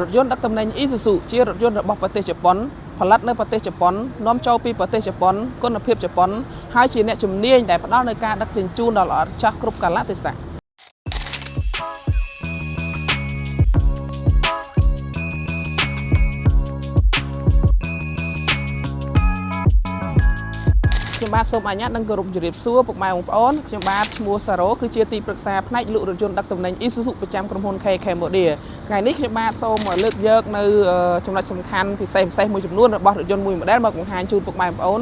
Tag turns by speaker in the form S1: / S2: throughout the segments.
S1: รถยนต์ดักตำแหน่งอิซูซุជារថយន្តរបស់ប្រទេសជប៉ុនផលិតនៅប្រទេសជប៉ុននាំចូលពីប្រទេសជប៉ុនគុណភាពជប៉ុនហើយជាអ្នកជំនាញដែលផ្ដល់នូវការដឹកជញ្ជូនដល់ល្អឥតខ្ចោះគ្រប់កាលៈទេសៈខ្ញុំបាទសូមអនុញ្ញាតនឹងគោរពជម្រាបសួរពុកម៉ែបងប្អូនខ្ញុំបាទឈ្មោះសារ៉ូគឺជាទីប្រឹក្សាផ្នែកលក់រថយន្តដឹកទំនិញ Isuzu ប្រចាំក្រុមហ៊ុន K Cambodia ថ្ងៃនេះខ្ញុំបាទសូមលើកយកនៅចំណុចសំខាន់ពិសេសមួយចំនួនរបស់រថយន្តមួយ model មកបង្ហាញជូនពុកម៉ែបងប្អូន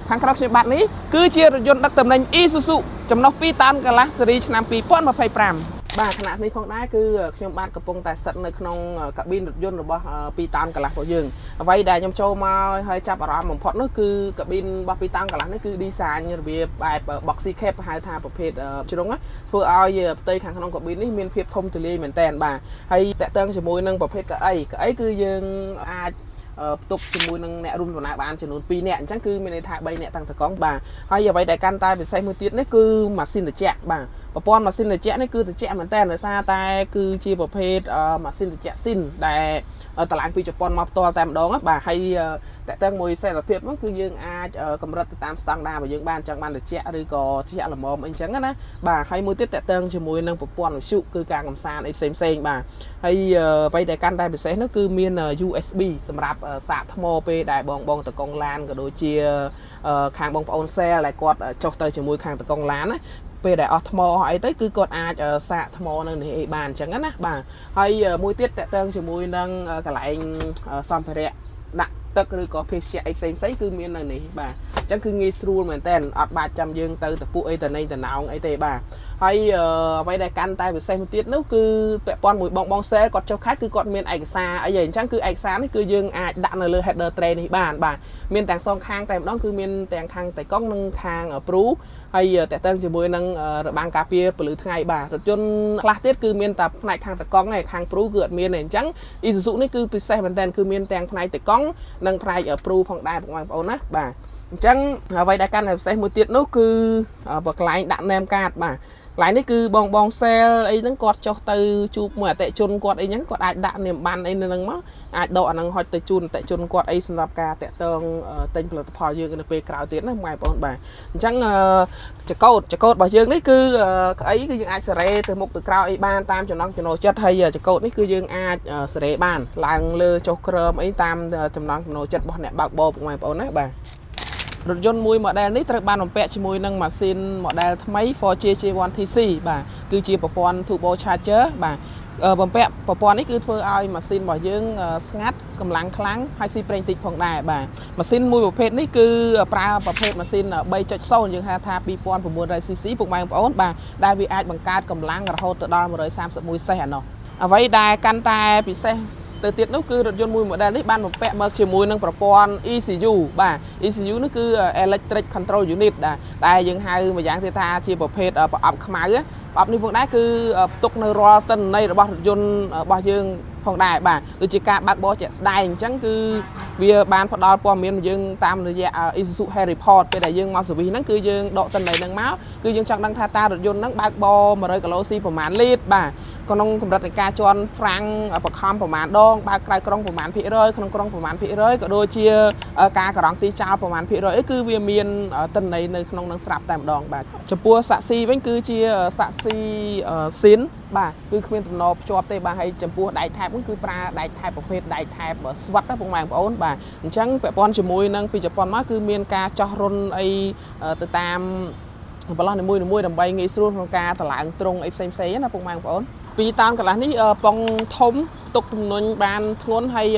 S1: ខាងក្រោយខ្ញុំបាទនេះគឺជារថយន្តដឹកទំនិញ Isuzu ចំណុះ2តោនកន្លះស៊េរីឆ្នាំ2025បាទខណៈនេះផងដែរគឺខ្ញុំបាទកំពុងតែស្ថិតនៅក្នុងកាប៊ីនរថយន្តរបស់2តោនកន្លះរបស់យើងអ្វីដែលខ្ញុំចូលមកហើយចាប់អារម្មណ៍បំផុតនោះគឺកាប៊ីនរបស់2តោនកន្លះនេះគឺ design របៀបបែប boxy cab ហៅថាប្រភេទជ្រុងធ្វើឲ្យផ្ទៃខាងក្នុងកាប៊ីននេះមានភាពធំទូលាយមែនតើបាទហើយតកតឹងជាមួយនឹងប្រភេទកៅអីគឺយើងអាចផ្ទុកជាមួយនឹងអ្នករួមដំណើរបានចំនួន2នាក់អញ្ចឹងគឺមានន័យថា3នាក់តាំងតកង់បាទហើយអ្វីដែលកាន់តែពិសេសមួយទៀតនេះគឺម៉ាស៊ីនត្រជាក់បាទប្រព័ន្ធម៉ាស៊ីនត្រជាក់នេះគឺត្រជាក់មែនតើដោយសារតែគឺជាប្រភេទម៉ាស៊ីនត្រជាក់ស៊ីនដែលតម្លើងពីជប៉ុនមកផ្ទាល់តែម្ដងបាទហើយតកតឹងមួយសេរីភាពហ្នឹងគឺយើងអាចកម្រិតទៅតាមស្តង់ដាររបស់យើងបានចង់បានត្រជាក់ឬក៏ត្រជាក់ល្មមអីចឹងណាបាទហើយមួយទៀតតកតឹងជាមួយនឹងប្រព័ន្ធវិទ្យុគឺការកំសាន្តអីផ្សេងបាទហើយអ្វីដែលកាន់តែពិសេសនោះគឺមាន USB សម្រាប់សាកថ្មពេលដែលបងតកង់ឡានក៏ដូចជាខាងបងប្អូនសេលដែលគាត់ចុះទៅជាមួយខាងតកង់ឡានណាពេលដែលអស់ថ្មអស់អីទៅគឺគាត់អាចសាកថ្មនៅនេះអីបានអញ្ចឹងណាបាទហើយមួយទៀតតកតឹងជាមួយនឹងកន្លែងសម្ភារៈដាក់ទឹកឬក៏ភេសជ្ជៈអីផ្សេងគឺមាននៅនេះបាទអញ្ចឹងគឺងាយស្រួលមែនតើអត់បាច់ចាំយើងទៅតពុះអីតណៃតណោងអីទេបាទហើយអ្វីដែលកាន់តែពិសេសមួយទៀតនោះគឺពាក់ព័ន្ធមួយបងសេលគាត់ចុះខេត្តគឺគាត់មានឯកសារអីអញ្ចឹងគឺឯកសារនេះគឺយើងអាចដាក់នៅលើ header tray នេះបានបាទមានទាំងសងខាងតែម្ដងគឺមានទាំងខាងតៃកង់និងខាងព្រូហើយតកតឹងជាមួយនឹងរបាំងការពារពន្លឺថ្ងៃបាទរថយន្តខ្លះទៀតគឺមានតែផ្នែកខាងតកង់ឯខាងព្រូគឺអត់មានទេអញ្ចឹង Isuzu នេះគឺពិសេសមែនតើគឺមានទាំងផ្នែកតកង់និងផ្នែកព្រូផងដែរបងប្អូនណាបាទអញ្ចឹងអ្វីដែលកាន់តែពិសេសមួយទៀតនោះគឺកន្លែងដាក់ name card បាទកន្លែងនេះគឺបងសេលអីហ្នឹងគាត់ចុះទៅជួបមួយអតិជនគាត់អីហ្នឹងគាត់អាចដាក់នាមប័ណ្ណអីនៅហ្នឹងមកអាចដកអាហ្នឹងហុចទៅជូនអតិជនគាត់អីសម្រាប់ការតាក់ទងទិញផលិតផលយើងនៅពេលក្រោយទៀតណាបងប្អូនបាទអញ្ចឹងចកោតរបស់យើងនេះគឺអីគឺយើងអាចសេរីទៅមុខទៅក្រោយអីបានតាមចំណង់ចំណូលចិត្តហើយចកោតនេះគឺយើងអាចសេរីបានឡើងលើចុះក្រោមអីតាមចំណង់ចំណូលចិត្តរបស់អ្នកបើកបរបងប្អូនណាបាទរថយន្តមួយ model នេះត្រូវបានបំពាក់ជាមួយនឹងម៉ាស៊ីន model ថ្មី 4JJ1TC បាទគឺជាប្រព័ន្ធ turbo charger បាទបំពាក់ប្រព័ន្ធនេះគឺធ្វើឲ្យម៉ាស៊ីនរបស់យើងស្ងាត់កម្លាំងខ្លាំងហើយស៊ីប្រេងតិចផងដែរបាទម៉ាស៊ីនមួយប្រភេទនេះគឺប្រើប្រភេទម៉ាស៊ីន 3.0 យើងហៅថា 2900cc ពុកម៉ែបងប្អូនបាទដែលវាអាចបង្កើតកម្លាំងរហូតទៅដល់131សេះអានោះអ្វីដែលកាន់តែពិសេសទៅទៀតនោះគឺរថយន្តមួយ model នេះបានបំពាក់មកជាមួយនឹងប្រព័ន្ធ ECU បាទ ECU នេះគឺ Electric Control Unit ដែលយើងហៅមួយយ៉ាងទៀតថាជាប្រភេទប្រអប់ខ្មៅប្រអប់នេះផងដែរគឺផ្ទុកនៅរាល់ទិន្នន័យរបស់រថយន្តរបស់យើងផងដែរបាទដូចជាការបើកបរជាក់ស្ដែងអញ្ចឹងគឺវាបានផ្ដល់ព័ត៌មានយើងតាមរយៈ Isuzu Health Report ពេលដែលយើងមកស៊ឺវីសហ្នឹងគឺយើងដកទិន្នន័យហ្នឹងមកគឺយើងចង់ដឹងថាតើរថយន្តហ្នឹងបើកបរ100គីឡូស៊ីប្រមាណលីត្របាទក្នុងកម្រិតនៃការជន់ហ្វ្រាំងបខំប្រមាណដងបើកក្រៅក្រុងប្រមាណភាគរយក្នុងក្រុងប្រមាណភាគរយក៏ដូចជាការករងទីចោលប្រមាណភាគរយគឺវាមានទិន្នន័យនៅក្នុងនឹងស្រាប់តែម្ដងបាទចំពោះសាក់ស៊ីវិញគឺជាសាក់ស៊ីស៊ីនបាទគឺគ្មានទំនប់ភ្ជាប់ទេបាទហើយចំពោះដែកថែបហ្នឹងគឺប្រើដែកថែបប្រភេទដែកថែបស្វិតណាបងប្អូនបាទអញ្ចឹងពាក់ព័ន្ធជាមួយនឹងពីជប៉ុនមកគឺមានការចោះរុនអីទៅតាមបន្លោះនីមួយដើម្បីងាយស្រួលក្នុងការតម្លើងទ្រុងអីផ្សេងណាបងប្អូនពីតាមកន្លះនេះប៉ុងធំទុកទំនុញបានធ្ងន់ហើយ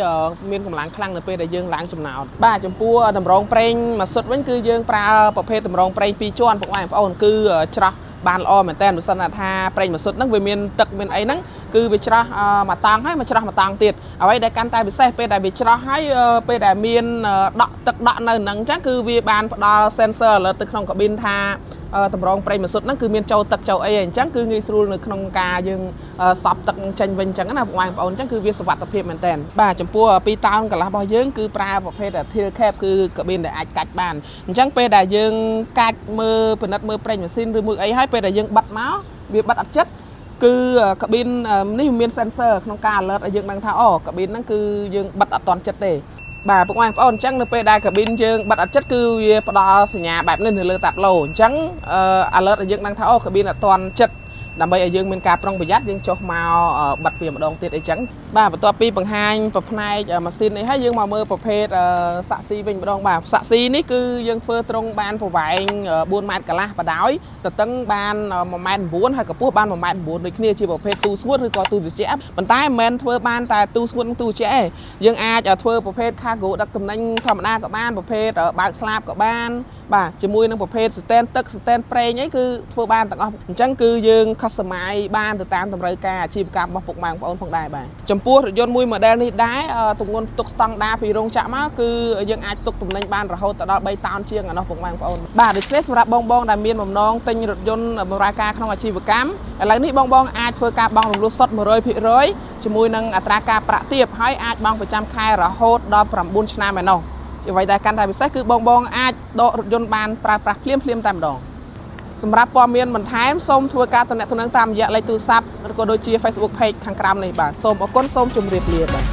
S1: មានកម្លាំងខ្លាំងនៅពេលដែលយើងឡើងចំណោតបាទចំពោះតម្រងប្រេងម៉ាស៊ុតវិញគឺយើងប្រើប្រភេទតម្រងប្រេង2ជាន់បងប្អូនគឺច្រោះបានល្អមែនតើបើសិនថាប្រេងម៉ាស៊ុតហ្នឹងវាមានទឹកមានអីហ្នឹងគឺវាច្រោះមួយតង់ហើយមកច្រោះមួយតង់ទៀតអ្វីដែលកាន់តែពិសេសពេលដែលវាច្រោះហើយពេលដែលមានដក់ទឹកដក់នៅហ្នឹងអញ្ចឹងគឺវាបានផ្ដល់ sensor alert ទៅក្នុងកាប៊ីនថាតម្រងប្រេងម៉ាស៊ុតហ្នឹងគឺមានចូលទឹកចូលអីអញ្ចឹងគឺងាយស្រួលនៅក្នុងការយើងសប់ទឹកចេញវិញអញ្ចឹងណាបងប្អូនអញ្ចឹងគឺវាសុវត្ថិភាពមែនតើបាទចំពោះ2តោនកន្លះរបស់យើងគឺប្រើប្រភេទ Tilt Cap គឺកាប៊ីនដែលអាចកាច់បានអញ្ចឹងពេលដែលយើងកាច់មើលពិនិត្យមើលប្រេងម៉ាស៊ីនឬមើលអីហើយពេលដែលយើងបិទមកវាបិទអត់ចិត្ត គឺកាប៊ីននេះមាន sensor ក្នុងការ alert ឲ្យយើងដឹងថាអូកាប៊ីនហ្នឹងគឺយើងបិទអត់តាន់ចិត្តទេបាទពុកម៉ែបងប្អូនអញ្ចឹងនៅពេលដែលកាប៊ីនយើងបិទអត់ចិត្តគឺវាផ្ដល់សញ្ញាបែបនេះនៅលើតាប់ឡូអញ្ចឹង alert ឲ្យយើងដឹងថាអូកាប៊ីនអត់តាន់ចិត្តដើម្បីឲ្យយើងមានការប្រុងប្រយ័ត្នយើងចុះមកបិទវាម្ដងទៀតអីចឹងបាទបន្ទាប់ពីបង្ហាញប្រផ្នែកម៉ាស៊ីននេះហើយយើងមកមើលប្រភេទសាក់ស៊ីវិញម្ដងបាទសាក់ស៊ីនេះគឺយើងធ្វើត្រង់បានប្រវែង4ម៉ែត្រកន្លះបដ ாய் ទទឹងបាន1ម៉ែត្រ9ហើយកម្ពស់បាន1ម៉ែត្រ9ដូចគ្នាជាប្រភេទទូស្ងួតឬក៏ទូត្រជាក់ប៉ុន្តែមិនមែនធ្វើបានតែទូស្ងួតនិងទូត្រជាក់ទេយើងអាចធ្វើប្រភេទ cargo ដឹកទំនិញធម្មតាក៏បានប្រភេទបើកស្លាបក៏បានបាទជាមួយនឹងប្រភេទ stand ទឹក stand ប្រេងអីគឺធ្វើបានទាំងអស់អញ្ចឹងគឺយើង customize បានទៅតាមតម្រូវការអាជីវកម្មរបស់ពុកម៉ែបងប្អូនផងដែរបាទចំពោះរថយន្តមួយ model នេះដែរទម្ងន់ផ្ទុកស្តង់ដារពីរោងចក្រមកគឺយើងអាចផ្ទុកទំនិញបានរហូតដល់3តោនជាងអានោះពុកម៉ែបងប្អូនបាទដូច្នេះសម្រាប់បងដែលមានបំណងទិញរថយន្តបម្រើការក្នុងអាជីវកម្មឥឡូវនេះបងអាចធ្វើការបង់រំលោះសុទ្ធ 100% ជាមួយនឹងអត្រាការប្រាក់ទាបហើយអាចបង់ប្រចាំខែរហូតដល់9ឆ្នាំឯណោះអ្វីដែលកាន់តែពិសេសគឺបងអាចដករថយន្តបានប្រើប្រាស់ភ្លាមតែម្ដងសម្រាប់ព័ត៌មានបន្ថែមសូមធ្វើការទំនាក់ទំនងតាមរយៈលេខទូរស័ព្ទឬក៏ដូចជា Facebook Page ខាងក្រោមនេះបាទសូមអរគុណសូមជម្រាបលាបាទ